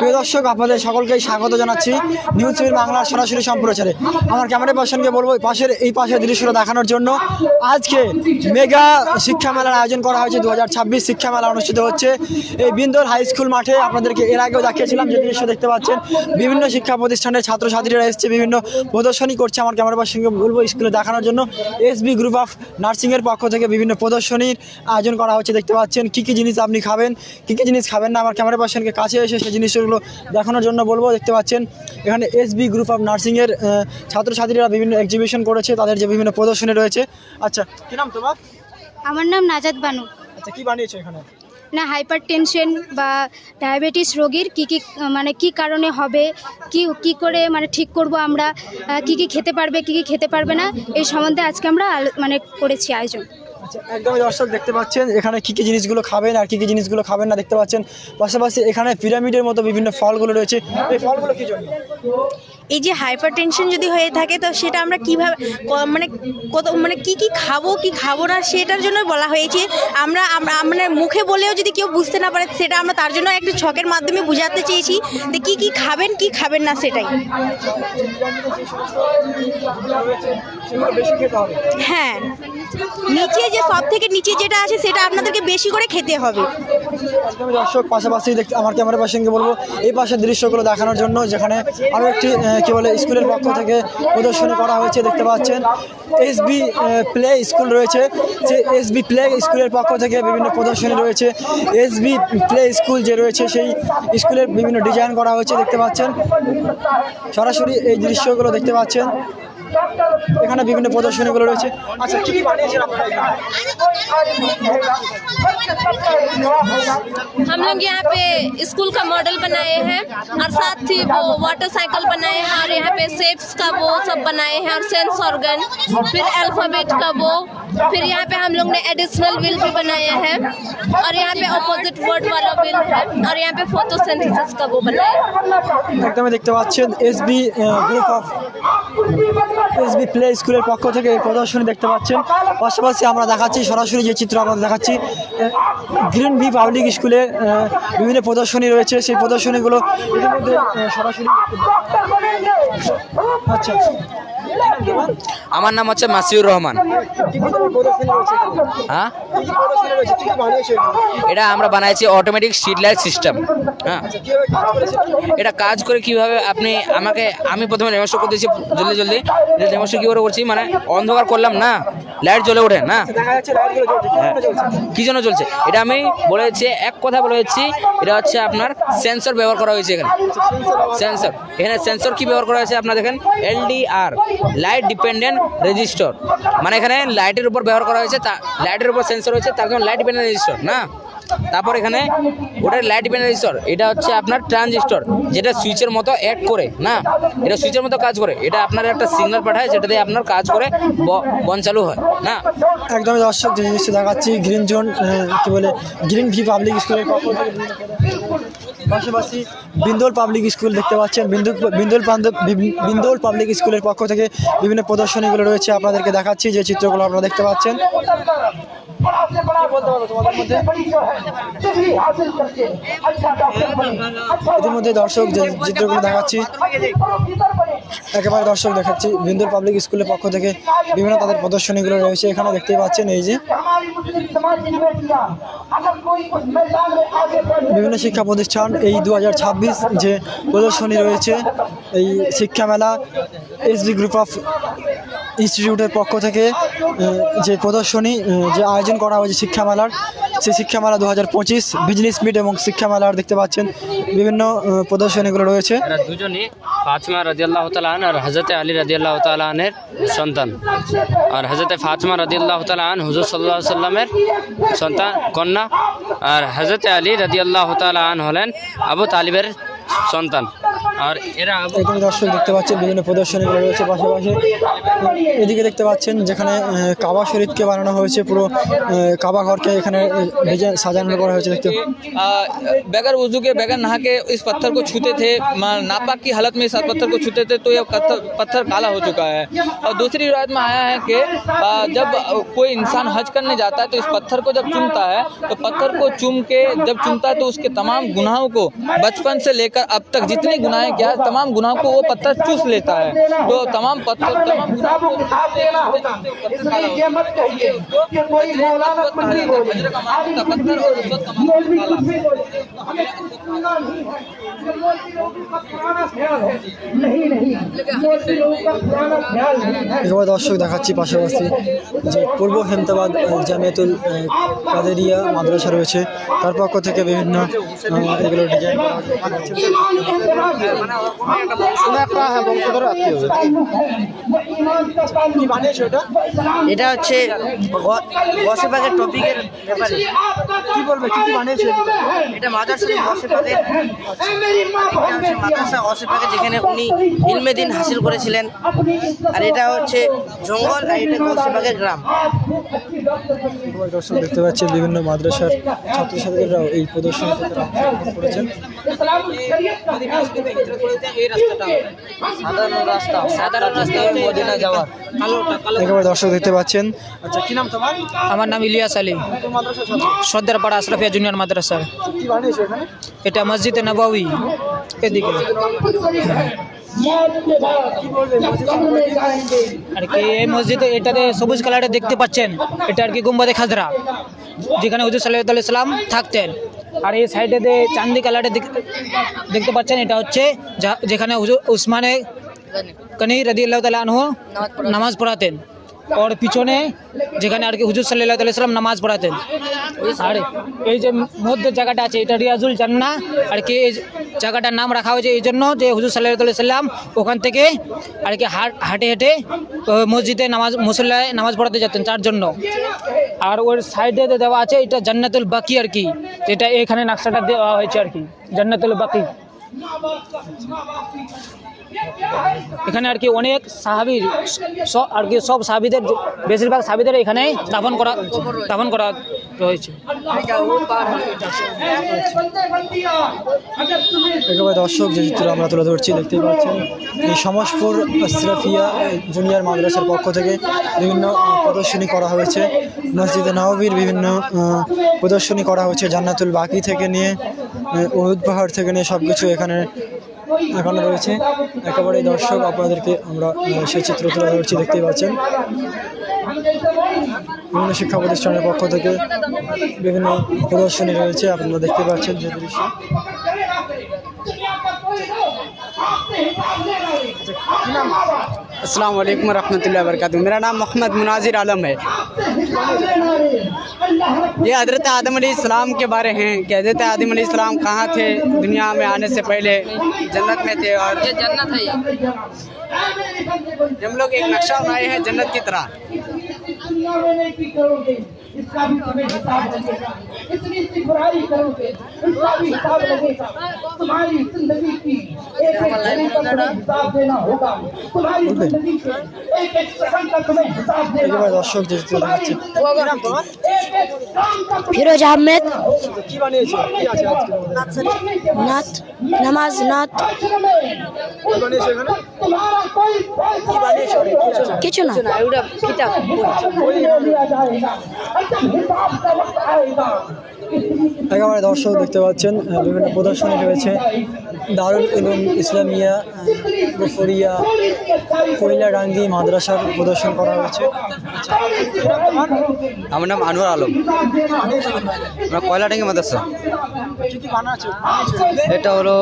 প্রিয় দর্শক, আপনাদের সকলকেই স্বাগত জানাচ্ছি নিউজ টিভি বাংলার সরাসরি সম্প্রচারে। আমার ক্যামেরা পার্সনকে বলবো এই পাশের দৃশ্যটা দেখানোর জন্য। আজকে মেগা শিক্ষা মেলার আয়োজন করা হয়েছে। 2026 শিক্ষা মেলা অনুষ্ঠিত হচ্ছে এই বিন্দল হাই স্কুল মাঠে। আপনাদেরকে এর আগেও দেখিয়েছিলাম, যে দৃশ্য দেখতে পাচ্ছেন বিভিন্ন শিক্ষা প্রতিষ্ঠানের ছাত্রছাত্রীরা এসছে, বিভিন্ন প্রদর্শনী করছে। আমার ক্যামেরা পার্সনকে বলবো স্কুলে দেখানোর জন্য এসবি গ্রুপ অফ নার্সিংয়ের পক্ষ থেকে বিভিন্ন প্রদর্শনীর আয়োজন করা হচ্ছে। দেখতে পাচ্ছেন কী কী জিনিস আপনি খাবেন, কী কী জিনিস খাবেন না, আমার ক্যামেরা পার্সনকে কাছে এসে সেই জিনিসগুলো দেখানোর জন্য বলবো। দেখতে পাচ্ছেন এখানে এসবি গ্রুপ অফ নার্সিংয়ের ছাত্রছাত্রীরা বিভিন্ন এক্সিবিশন করেছে, তাদের যে বিভিন্ন প্রদর্শনী রয়েছে। আচ্ছা, কী নাম তোমার? আমার নাম নাজাত বানু। আচ্ছা, কী বানিয়েছো এখানে? না, হাইপার টেনশন বা ডায়াবেটিস রোগীর কী কারণে হবে, কি করে ঠিক করব আমরা, কি খেতে পারবে, কি খেতে পারবে না, এই সম্বন্ধে আজকে আমরা করেছি আয়োজন। আচ্ছা, একদমই দর্শক দেখতে পাচ্ছেন এখানে কী কী জিনিসগুলো খাবেন আর কী কী জিনিসগুলো খাবেন না দেখতে পাচ্ছেন। পাশাপাশি এখানে পিরামিডের মতো বিভিন্ন ফলগুলো রয়েছে। এই ফলগুলো কী জন্য? এই যে হাইপার টেনশন যদি হয়ে থাকে, তো সেটা আমরা কীভাবে কী খাবো না, সেটার জন্য বলা হয়েছে। আমরা মুখে বলেও যদি কেউ বুঝতে না পারে, সেটা আমরা তার জন্য একটা ছকের মাধ্যমে বোঝাতে চেয়েছি যে কী খাবেন কি খাবেন না, সেটাই। হ্যাঁ, নিচে যে সব থেকে নিচে যেটা আছে সেটা আপনাদেরকে বেশি করে খেতে হবে। একদমই দর্শক, পাশাপাশি আমার ক্যামেরা পার্সনকে বলবো এই পাশের দৃশ্যগুলো দেখানোর জন্য, যেখানে আরও একটি স্কুলের পক্ষ থেকে প্রদর্শনী করা হয়েছে। দেখতে পাচ্ছেন এসবি প্লে স্কুল রয়েছে, যে এসবি প্লে স্কুলের পক্ষ থেকে বিভিন্ন প্রদর্শনী রয়েছে। এসবি প্লে স্কুল যে রয়েছে সেই স্কুলের বিভিন্ন ডিজাইন করা হয়েছে। দেখতে পাচ্ছেন সরাসরি এই দৃশ্যগুলো দেখতে পাচ্ছেন, এখানে বিভিন্ন প্রদর্শনীগুলো রয়েছে। আচ্ছা, কি কি বানিয়েছেন আপনারা? हम लोग यहाँ पे स्कूल का मॉडल बनाए हैं और साथ ही वो वाटर साइकिल बनाए हैं और यहाँ पे शेप्स का वो सब बनाए हैं और सेंस ऑर्गन, फिर अल्फाबेट का वो, फिर यहाँ पे हम लोग ने एडिशनल व्हील भी बनाया है और यहाँ पे अपोजिट वर्ड वाला व्हील है और यहाँ पे फोटोसिंथेसिस का वो बनाया है। একদমই দেখতে পাচ্ছেন SB group of SB play স্কুলের পক্ষ থেকে এই প্রদর্শনী দেখতে পাচ্ছেন। পাশাপাশি আমরা দেখাচ্ছি সরাসরি যে চিত্র আমরা দেখাচ্ছি গ্রিন ভি পাবলিক স্কুলে বিভিন্ন প্রদর্শনী রয়েছে। সেই প্রদর্শনীগুলো ইতিমধ্যে সরাসরি। আচ্ছা, আমার নাম হচ্ছে মাসিউর রহমান। হ্যাঁ, এটা আমরা বানাইছি অটোমেটিক স্ট্রিট লাইট সিস্টেম। হ্যাঁ, এটা কাজ করে কীভাবে আমি প্রথমে ডেমোস্ট্রেট করে দিয়েছি জলদি ডেমোস্ট্রেট কী করে করছি, অন্ধকার করলাম না, লাইট জ্বলে ওঠে না, কী জন্য চলছে এটা আমি বলেছি। এক কথা বলেছি, এটা হচ্ছে আপনার সেন্সর ব্যবহার করা হয়েছে এখানে। সেন্সর কী ব্যবহার করা হয়েছে আপনার দেখেন, LDR লাইট ডিপেন্ডেন্ট রেজিস্টর, এখানে লাইটের উপর ব্যবহার করা হয়েছে, লাইটের উপর সেন্সর হয়েছে, তার জন্য লাইট ডিপেন্ডেন্ট রেজিস্টর না। তারপর এখানে ওটার লাইট ডিপেন্ডেন্ট রেজিস্টর, এটা হচ্ছে আপনার ট্রানজিস্টর, যেটা সুইচের মতো অ্যাক্ট করে না, এটা সুইচের মতো কাজ করে, এটা আপনার একটা সিগন্যাল পাঠায়, যেটা দিয়ে আপনার কাজ করে বন চালু হয় না। একদমই দর্শক, যে জিনিসটা দেখাচ্ছি green zone green V public স্কুলের পক্ষ থেকে। পাশাপাশি বিন্দোল পাবলিক স্কুল দেখতে পাচ্ছেন, বিন্দোল পাবলিক স্কুলের পক্ষ থেকে বিভিন্ন প্রদর্শনীগুলো রয়েছে। আপনাদেরকে দেখাচ্ছি যে চিত্রগুলো আপনারা দেখতে পাচ্ছেন। ইতিমধ্যে দর্শক যে চিত্রগুলো দেখাচ্ছি, একেবারে দর্শক দেখাচ্ছি বিন্দুর পাবলিক স্কুলের পক্ষ থেকে বিভিন্ন তাদের প্রদর্শনীগুলো রয়েছে। এখানে দেখতে পাচ্ছেন এই যে বিভিন্ন শিক্ষা প্রতিষ্ঠান এই 2026 যে প্রদর্শনী রয়েছে, এই শিক্ষা মেলা এসবি গ্রুপ অফ ইনস্টিটিউটের পক্ষ থেকে যে প্রদর্শনী যে আয়োজন করা হয়েছে শিক্ষা মেলার, সেই শিক্ষা মেলা 2025 বিজনেস মিট এবং শিক্ষা মেলার দেখতে পাচ্ছেন বিভিন্ন প্রদর্শনীগুলো রয়েছে। দুজনই ফাতিমা রাদিয়াল্লাহু তাআলা আনহা আর হযরত আলী রাদিয়াল্লাহু তাআলা আনহের সন্তান, আর হযরত ফাতিমা রাদিয়াল্লাহু তাআলা আনহা হুজুর সাল্লাল্লাহু আলাইহি সাল্লামের সন্তান কন্যা, আর হযরত আলী রাদিয়াল্লাহু তাআলা আনহু হলেন আবু তালিবের সন্তান। আর এরা এখানে দর্শক দেখতে পাচ্ছেন বিভিন্ন প্রদর্শনীগুলো রয়েছে পাশাপাশি। এদিকে দেখতে পাচ্ছেন যেখানে কাবা শরীফকে বানানো হয়েছে, পুরো কাবা ঘরকে এখানে ডিজাইন সাজানো করা হয়েছে দেখতে। बगैर वजू के बगैर नहा के इस पत्थर को छूते थे, नापाक की हालत में इस पत्थर को छूते थे तो यह पत्थर काला हो चुका है। और दूसरी रिवायत में आया है कि जब कोई इंसान हज करने जाता है तो इस पत्थर को जब चूमता है तो पत्थर को चूम के जब चूमता है तो उसके तमाम गुनाहों को बचपन से लेकर अब तक जितने गुनाहें किया तमाम गुनाहों को वो पत्थर चूस लेता है। तो तमाम पत्थर तमाम गुनाहों को पत्थर और এবার দর্শক দেখাচ্ছি পাশাপাশি যে পূর্ব হেমতাবাদ জামিয়াতুল কাদেরিয়া মাদ্রাসা রয়েছে, তার পক্ষ থেকে বিভিন্ন এগুলো ডিজাইন এটা হচ্ছে বসেবাগের টপিকের ব্যাপারে কি বলবে, কি কি বানিয়েছে? এটা মাদ্রাসা বসেবাগের মাদ্রাসা বসেবাগে যেখানে উনি ইলমে দিন হাসিল করেছিলেন। আর এটা হচ্ছে জঙ্গল, আর এটা বসেবাগের গ্রাম। দর্শক দেখতে পাচ্ছেন বিভিন্ন মাদ্রাসার ছাত্রছাত্রীরাও এই প্রদর্শনী করেছেন। সাধারণ রাস্তা মদিনা যাওয়ার একেবারে দর্শক দেখতে পাচ্ছেন। আচ্ছা, কি নাম তোমার? আমার নাম ইলিয়াস আলী, সর্দারপাড়া আশরাফিয়া জুনিয়র মাদ্রাসা। কি বানিয়েছো এখানে? এটা মসজিদে নববী এদিকে আর কি। এই মসজিদে এটাতে সবুজ কালারে দেখতে পাচ্ছেন, এটা আর কি গুম্বাদে খাজরা, যেখানে হুজুর সাল্লাল্লাহু আলাইহি সাল্লাম থাকতেন। আর এই সাইডে চান্দি কালারে দেখতে পাচ্ছেন, এটা হচ্ছে যেখানে হুজুর উসমানে গনি রাদিয়াল্লাহু তাআলা আনহু নামাজ পড়াতেন। और পিছনে যেখানে আর কি হুজুর সাল্লাল্লাহু আলাইহি ওয়াসাল্লাম নামাজ পড়াতেন। আর এই যে মধ্যে জায়গাটা আছে এটা রিয়াজুল জান্নাহ, আর কি এই জায়গাটার নাম রাখা হয়েছে এই জন্য যে হুজুর সাল্লাল্লাহু আলাইহি ওয়াসাল্লাম ওখান থেকে আর কি হাঁটে হেঁটে মসজিদে মুসল্লায় নামাজ পড়াতে যেতেন তার জন্য। আর ওর সাইডে দেওয়া আছে এটা জান্নাতুল বাকি, আর কি যেটা এখানে নকশাটা দেওয়া হয়েছে আর কি জান্নাতুল বাকি। এখানে আর কি অনেক সাহাবীর আর কি সব সাহাবীদের বেশিরভাগ সাহাবীদের এখানে দাফন করা হয়েছে। একেবারে দর্শক যে চিত্র আমরা তুলে ধরছি দেখতেই পাচ্ছেন, এই সমসপুর আশরাফিয়া জুনিয়র মাদ্রাসার পক্ষ থেকে বিভিন্ন প্রদর্শনী করা হয়েছে। মসজিদে নববীর বিভিন্ন প্রদর্শনী করা হয়েছে, জান্নাতুল বাকি থেকে নিয়ে উহুদ পাহাড় থেকে নিয়ে সব কিছু এখানে এখনো রয়েছে। একেবারে দর্শক আপনাদেরকে আমরা সেই চিত্র তুলে ধরছি দেখতেই পাচ্ছেন। বিভিন্ন শিক্ষা প্রতিষ্ঠানের পক্ষ থেকে বিভিন্ন প্রদর্শনী রয়েছে, আপনারা দেখতে পাচ্ছেন যে দৃশ্য। अस्सलाम वालेकुम रहमतुल्लाहि व बरकातुहू। मेरा नाम मोहम्मद मुनाजिर आलम है। ये हज़रत आदम अलैहिस्सलाम के बारे हैं कि हज़रत आदम अलैहिस्सलाम कहाँ थे दुनिया में आने से पहले, जन्नत में थे। और ये जन्नत है, हम लोग एक नक्शा बनाए हैं जन्नत की तरह। इसका भी तुम्हें हिसाब लगेगा, इतनी सी बुराई करोगे इसका भी हिसाब लगेगा। तुम्हारी जिंदगी की एक एक घड़ी का तुम्हें हिसाब देना होगा, तुम्हारी जिंदगी के एक एक सेकंड का तुम्हें हिसाब देना একেবারে দর্শক যে চিত্র দেখাচ্ছি। एक एक काम का ফিরোজ আহমেদ। কি বানিয়েছো? কি আছে আজকে? নাত, নামাজ, নাত। কি বানিয়েছো এখানে? तुम्हारा कोई কি বানিয়েছো? কিছু না। लिया जाएगा और जब हिसाब का वक्त आएगा। একেবারে দর্শক দেখতে পাচ্ছেন বিভিন্ন প্রদর্শনী রয়েছে। দারুল উলুম ইসলামিয়া গফরিয়া কৈলাডাঙ্গি মাদ্রাসার প্রদর্শন করা হয়েছে। আমার নাম আনোয়ার আলম, আমরা কয়লাডাঙ্গি মাদ্রাসা। এটা হলো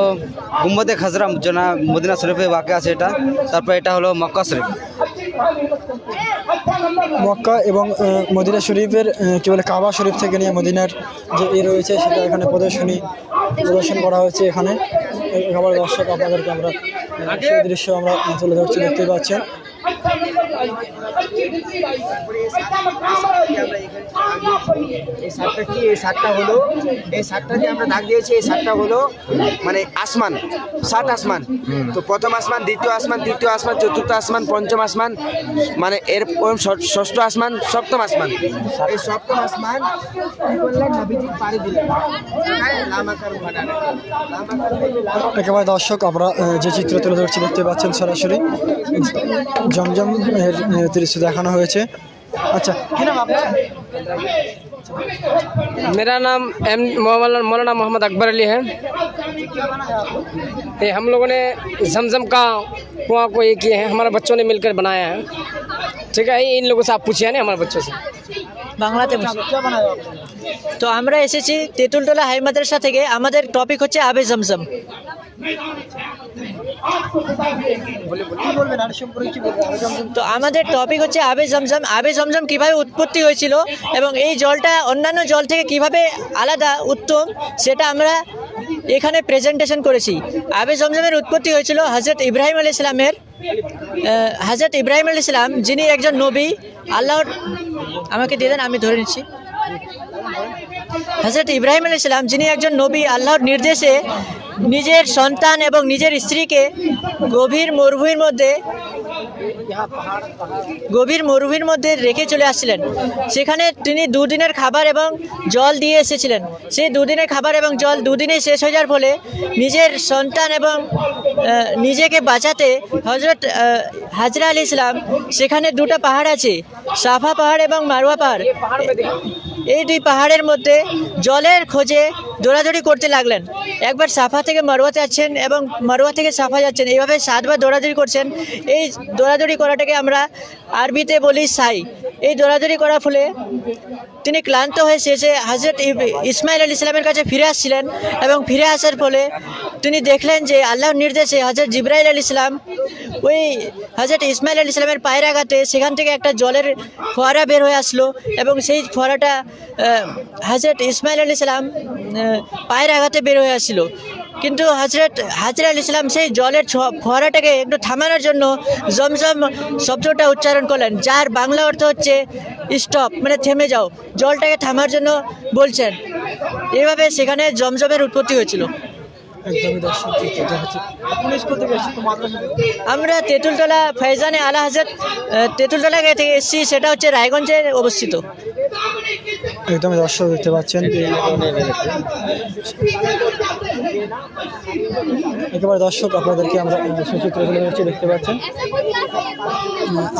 গুম্বদে খাজরা, যেটা মদিনা শরীফে বাকি আছে এটা। তারপর এটা হলো মক্কা শরীফ। মক্কা এবং মদিনা শরীফের কী বলে কাবা শরীফ থেকে নিয়ে মদিনার যে রয়েছে সেটা এখানে প্রদর্শন করা হয়েছে। এখানে একেবারে দর্শক আপনাদেরকে আমরা সেই দৃশ্য আমরা তুলে ধরছি দেখতেই পাচ্ছেন। अच्छा नंबर लाइए, अच्छी डिग्री लाइए, अच्छा मकाम लाइए, कामयाब बनिए। এই সাতটা কি? এই সাতটা হলো, এই সাতটা যে আমরা দাগ দিয়েছি এই সাতটা হলো মানে আসমান, সাত আসমান। তো প্রথম আসমান, দ্বিতীয় আসমান, তৃতীয় আসমান, চতুর্থ আসমান, পঞ্চম আসমান, মানে এর ষষ্ঠ আসমান, সপ্তম আসমান। এই সপ্তম আসমান কি করলেন? নবীজি পাড়ি দিলেন। লামাকার বানানো একেবারে দর্শক আমরা যে চিত্র তুলে ধরছি দেখতে পাচ্ছেন সরাসরি জমজম এর দৃশ্য দেখানো হয়েছে। আচ্ছা কি নাম আপনার? मेरा नाम मौलाना मोहम्मद अकबर अली है। ये हम लोगों ने जमजम का कुआं को ये किए हैं, हमारे बच्चों ने मिलकर बनाया है। ठीक है, इन लोगों से आप पूछिए ना हमारे बच्चों से। বাংলাতে তো আমরা এসেছি তেঁতুলতলা হাই মাদ্রাসা থেকে। আমাদের টপিক হচ্ছে আবে জমজম। তো আমাদের টপিক হচ্ছে আবে জমজম। আবে জমজম কিভাবে উৎপত্তি হয়েছিল এবং এই জলটা অন্যান্য জল থেকে কিভাবে আলাদা উত্তম সেটা আমরা এখানে প্রেজেন্টেশন করেছি। আবে জমজমের উৎপত্তি হয়েছিল হযরত ইব্রাহিম আলাইহিস সালামের। হযরত ইব্রাহিম আলাইহিস সালাম যিনি একজন নবী, আল্লাহর, আমাকে দিয়ে দেন আমি ধরে নিচ্ছি। হযরত ইব্রাহিম আলাইহিস সালাম যিনি একজন নবী, আল্লাহর নির্দেশে নিজের সন্তান এবং নিজের স্ত্রীকে গভীর মরুভূমির মধ্যে রেখে চলে আসছিলেন। সেখানে তিনি দুদিনের খাবার এবং জল দিয়ে এসেছিলেন। সেই দুদিনের খাবার এবং জল দুদিনে শেষ হয়ে যাওয়ার ফলে নিজের সন্তান এবং নিজেকে বাঁচাতে হযরত হাজরা আলাইহিস সালাম, সেখানে দুটো পাহাড় আছে, সাফা পাহাড় এবং মারওয়া পাহাড়, এই দুই পাহাড়ের মধ্যে জলের খোঁজে দৌড়াদৌড়ি করতে লাগলেন। একবার সাফা থেকে মারওয়াতে যাচ্ছেন এবং মারওয়া থেকে সাফা যাচ্ছেন, এইভাবে 7 বার দৌড়াদৌড়ি করছেন। এই দৌড়াদৌড়ি করাটাকে আমরা আরবিতে বলি সাই। এই দৌড়াদৌড়ি করার ফলে তিনি ক্লান্ত হয়ে শেষে হযরত ইসমাইল আলাইহিস সালামের কাছে ফিরে আসছিলেন এবং ফিরে আসার ফলে তিনি দেখলেন যে আল্লাহর নির্দেশে হযরত জিবরাইল আলাইহিস সালাম ওই হযরত ইসমাইল আলাইহিস সালামের পায়ের আঘাতে সেখান থেকে একটা জলের ফোয়ারা বের হয়ে আসলো এবং সেই ফোয়ারাটা হযরত ইসমাইল আলাইহিস সালাম পায়ের আঘাতে বের হয়ে আসছিল। কিন্তু হযরত হাজরা আলাইহিস সালাম সেই জলের ফোয়ারাটাকে একটু থামানোর জন্য জমজম শব্দটা উচ্চারণ করলেন, যার বাংলা অর্থ হচ্ছে স্টপ, মানে থেমে যাও, জলটাকে থামার জন্য বলছেন। এইভাবে সেখানে জমজমের উৎপত্তি হয়েছিল। আমরা তেঁতুলতলা ফয়জানে আলা হযরত তেঁতুলতলা থেকে এসেছি, সেটা হচ্ছে রায়গঞ্জে অবস্থিত। একদম দর্শক দেখতে পাচ্ছেন একেবারে দর্শক আপনাদেরকে আমরা সুচিত্রগুলো হচ্ছে দেখতে পাচ্ছেন।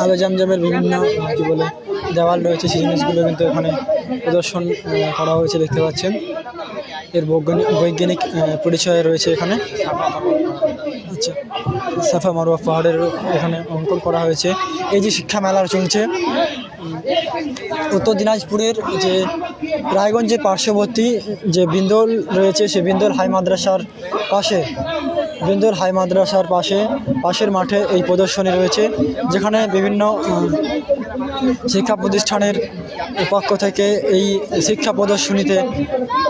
আবে জমজমের বিভিন্ন কি বলে দেওয়াল রয়েছে, সেই জিনিসগুলো কিন্তু এখানে প্রদর্শন করা হয়েছে দেখতে পাচ্ছেন। এর বৈজ্ঞানিক পরিচয় রয়েছে এখানে। আচ্ছা, সাফা মারওয়া পাহাড়ের এখানে অঙ্কন করা হয়েছে। এই যে শিক্ষা মেলার চলছে উত্তর দিনাজপুরের যে রায়গঞ্জের পার্শ্ববর্তী যে বিন্দল রয়েছে, সে বিন্দল হাই মাদ্রাসার পাশের মাঠে এই প্রদর্শনী রয়েছে, যেখানে বিভিন্ন শিক্ষা প্রতিষ্ঠানের পক্ষ থেকে এই শিক্ষা প্রদর্শনীতে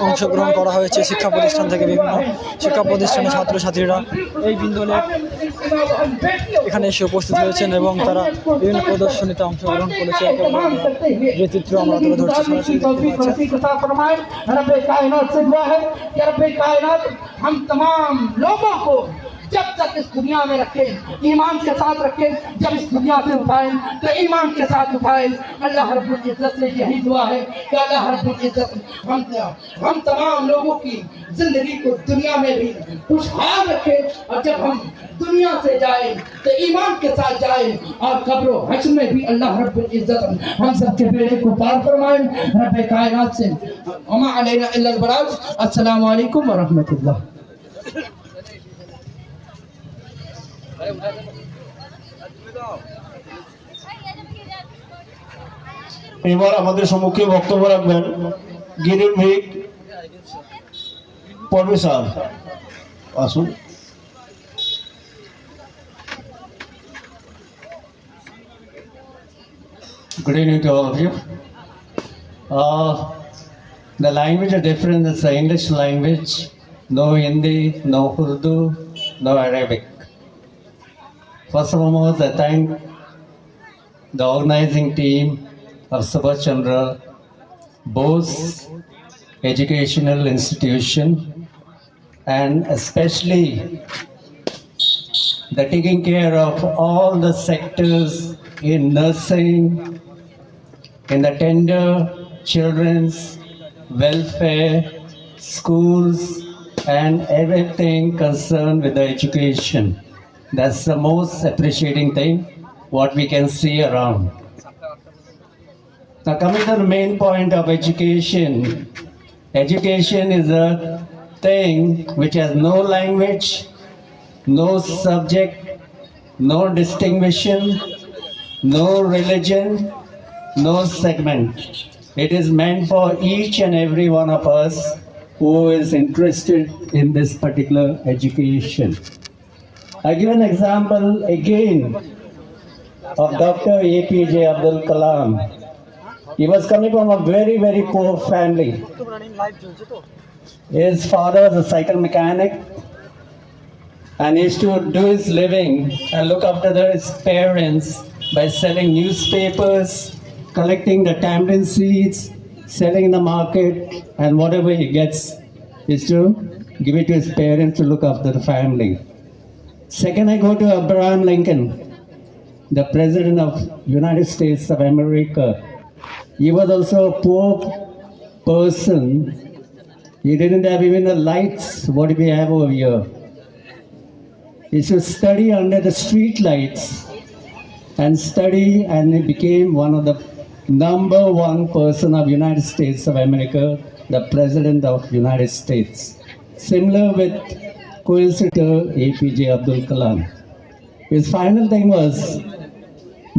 অংশগ্রহণ করা হয়েছে। শিক্ষা প্রতিষ্ঠান থেকে বিভিন্ন শিক্ষা প্রতিষ্ঠানের ছাত্রছাত্রীরা এই বিন্দলে এখানে এসে উপস্থিত হয়েছেন এবং তারা বিভিন্ন প্রদর্শনীতে অংশগ্রহণ করেছে। যে চিত্র আমরা তুলে ধরছি हम तमाम लोगों को जब तक इस दुनिया में रखें, ईमान के साथ रखें। जब इस दुनिया से उठाएं तो ईमान के साथ उठाएं। अल्लाह रब्बुल इज्जत से यही दुआ है कि अल्लाह रब्बुल इज्जत हम तमाम लोगों की जिंदगी को दुनिया में भी खुशहाल रखे, और जब हम दुनिया से जाएं तो ईमान के साथ जाएं, और कब्र हश्र में भी अल्लाह रब्बुल इज्जत हम सबके बेड़े को पार फरमाएं। रब कायनात से वमा अलैना इल्लल बलाग। अस्सलामु अलैकुम व रहमतुल्लाह। এবার আমাদের সম্মুখে বক্তব্য রাখবেন গিরির ভিক প্রফেসর। আসুন। Good evening to all of you. The language is different. It's the English language. No Hindi, no Urdu, no Arabic. First of all, I thank the organizing team of Subhash Chandra Bose Educational Institution, and especially the taking care of all the sectors in nursing, in the tender children's welfare, schools, and everything concerned with the education. That's the most appreciating thing what we can see around. Now coming to the main point of education, education is a thing which has no language, no subject, no distinction, no religion, no segment. It is meant for each and every one of us who is interested in this particular education. I give an example again of Dr. APJ Abdul Kalam. He was coming from a very, very poor family. His father was a cycle mechanic and he used to do his living and look after his parents by selling newspapers, collecting the tamarind seeds, selling in the market, and whatever he gets is to give it to his parents to look after the family. Second, I go to Abraham Lincoln, the President of United States of America. He was also a poor person. He didn't have even the lights what we have over here. He used to study under the street lights and study, and he became one of the #1 person of United States of America, the President of United States. Similar with coincident APJ Abdul Kalam. His final thing was,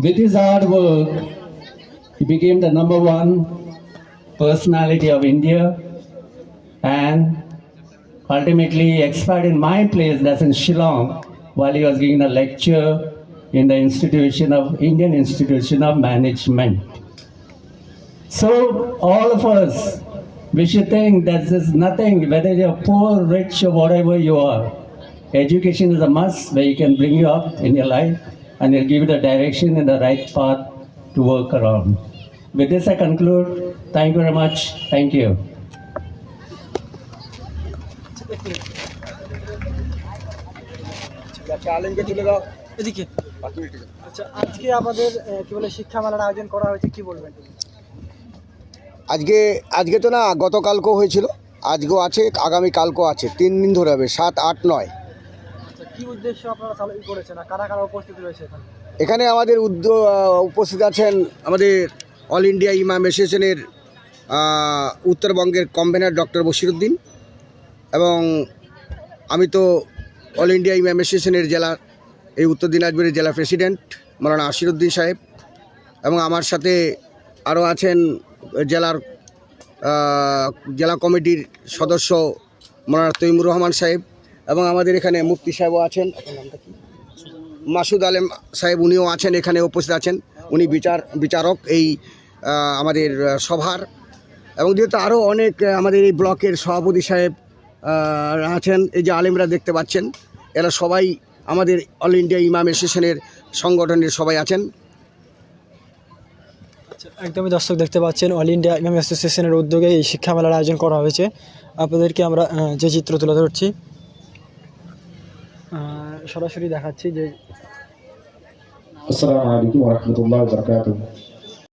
with his hard work, he became the #1 personality of India, and ultimately he expired in my place, that's in Shillong, while he was giving a lecture in the Indian Institution of Management. So all of us, we should think that there's nothing, whether you're poor, rich, or whatever you are. Education is a must where you can bring you up in your life and it'll give you the direction and the right path to work around. With this I conclude. Thank you very much. Thank you. এদিকে আচ্ছা, আজকে আমাদের কি বলে শিক্ষা মেলার আয়োজন করা হয়েছে, কি বলবেন? আজকে তো না, গতকালকেও হয়েছিল, আজকেও আছে, আগামী কালকেও আছে, 3 দিন ধরে হবে, 7, 8, 9। কি উদ্দেশ্য আপনারা চালু করেছেন, কারা কারা উপস্থিত রয়েছে এখানে? আমাদের উপস্থিত আছেন আমাদের অল ইন্ডিয়া ইমাম অ্যাসোসিয়েশনের উত্তরবঙ্গের কনভেনার ডক্টর বশিরউদ্দিন, এবং আমি তো অল ইন্ডিয়া ইমাম অ্যাসোসিয়েশনের জেলার এই উত্তর দিনাজপুরের জেলা প্রেসিডেন্ট মৌলানা আশিরউদ্দিন সাহেব, এবং আমার সাথে আরও আছেন জেলা কমিটির সদস্য মৌলানা তৈমুর রহমান সাহেব, এবং আমাদের এখানে মুফতি সাহেবও আছেন, মাসুদ আলেম সাহেব, উনিও আছেন, এখানে উপস্থিত আছেন। উনি বিচারক এই আমাদের সভার, এবং যেহেতু আরও অনেক আমাদের এই ব্লকের সভাপতি সাহেব আছেন, এই যে আলেমরা দেখতে পাচ্ছেন, এরা সবাই আমাদের অল ইন্ডিয়া ইমাম অ্যাসোসিয়েশনের সংগঠনের সবাই আছেন। একদমই দর্শক দেখতে পাচ্ছেন অল ইন্ডিয়া ইমাম অ্যাসোসিয়েশনের উদ্যোগে এই শিক্ষা মেলার আয়োজন করা হয়েছে। আপনাদেরকে আমরা যে চিত্র তুলে ধরছি, সরাসরি দেখাচ্ছি যে আসসালামু আলাইকুম ওয়া রাহমাতুল্লাহি ওয়া বারাকাতুহু।